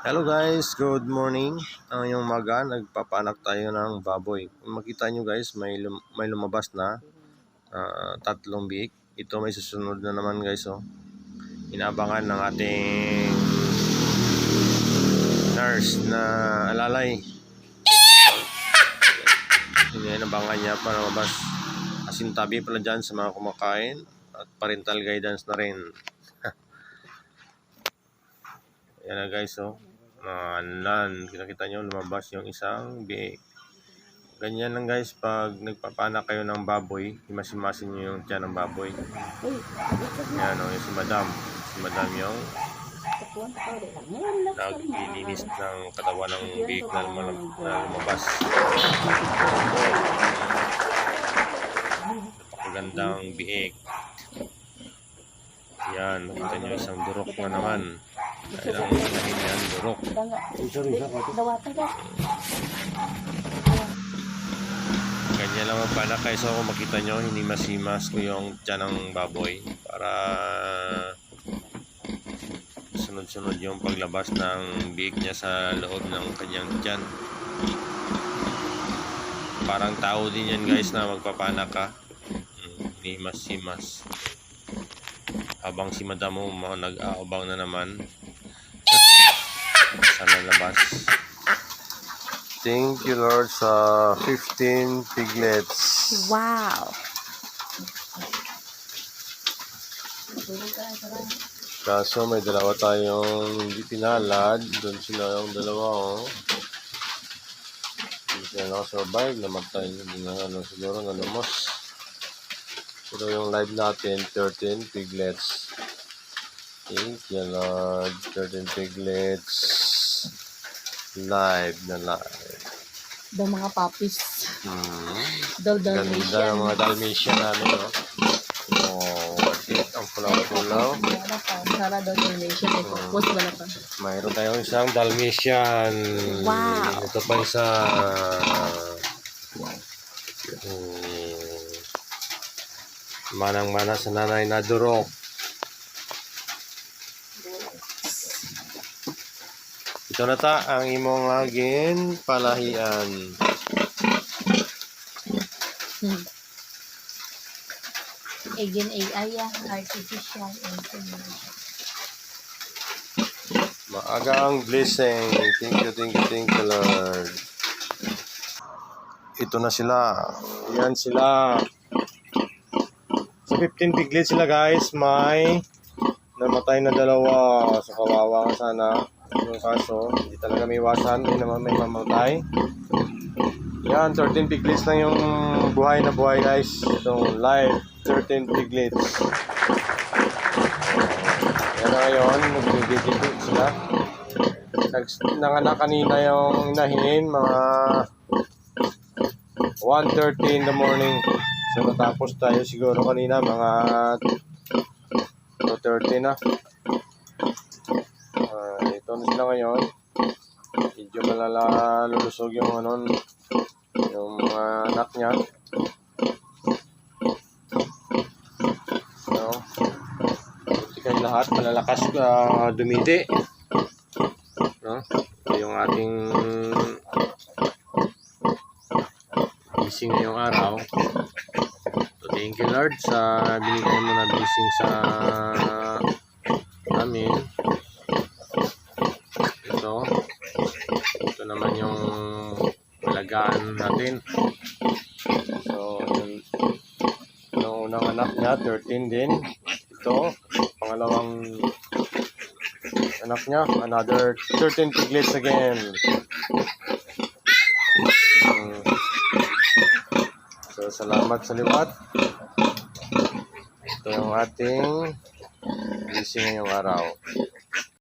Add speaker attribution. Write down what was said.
Speaker 1: Hello guys, good morning. Ngayong umaga, nagpapanak tayo ng baboy. Kung makita nyo guys, may lumabas na tatlong biik. Ito may susunod na naman guys. Oh. Inabangan ng ating nurse na alalay. Inabangan niya para lumabas. Asintabi pala dyan sa mga kumakain at parental guidance na rin. Yan na guys. Oh. Kita nyo lumabas yung isang biik. Ganyan lang guys, pag nagpapanak kayo ng baboy, himas-himasin nyo yung tiyan ng baboy. Yan o, yung si madam. Si madam yung naglilinis ng katawan ng biik na lumabas. Napakagandang biik. Yan, makita nyo isang durok na naman. Kailang inahin yan, durok. Ganyan lang magpanak kayo. So kung makita nyo, hindi masimas ko yung tiyan ng baboy para sunod-sunod yung paglabas ng biik niya sa loob ng kanyang tiyan. Parang tao din yan guys na magpapanak ka. Hindi masimas. Habang si madam mo nag-aabang na naman sa labas. Thank you Lord sa 15 piglets.
Speaker 2: Wow!
Speaker 1: Kaso may dalawa tayong hindi pinalad. Doon sila yung dalawa oh. Hindi sila nakasurvive. Namatay na siguro nalumos. Pero yung live natin 13 piglets. Thank you Lord. 13 piglets. Live na live.
Speaker 2: Daw mga puppies. Daw
Speaker 1: Ganda
Speaker 2: Dalmatian.
Speaker 1: ng mga Dalmatian namin, no? Oh, ang pulaw-pulaw.
Speaker 2: Sara daw Dalmatian. Post ba na pa?
Speaker 1: Mayroon tayong isang Dalmatian.
Speaker 2: Wow!
Speaker 1: Ito pa isa. Manang-mana sa nanay na durok. Ito na ta ang imong lagin palahian.
Speaker 2: Again AI artificial insemination.
Speaker 1: Maagang blessing. Thank you Lord. Ito na sila. Yan sila. Sa 15 piglets sila guys, may namatay na dalawa. So kawawa ka sana. Yung kaso, hindi talaga may iwasan. Hindi naman may mamatay. Yan, 13 piglets lang yung buhay na buhay guys. Itong live 13 piglets. Yan na ngayon, nagbibigay sila. Nanganak kanina yung inahin, mga 1:30 in the morning. So natapos tayo siguro kanina mga 2:30 na. Ito na sila ngayon. Medyo lulusog yung yung mga anak niya. So, buti kayo lahat, malalakas dumidi. No? Ito yung ating blessing ngayong araw. So, thank you Lord sa binigay mo na blessing sa amin. Ito naman yung alagaan natin. So, yung unang anak niya, 13 din. Ito, pangalawang anak niya, another 13 piglets again. So, salamat sa liwat. Ito yung ating blessing ngayong araw.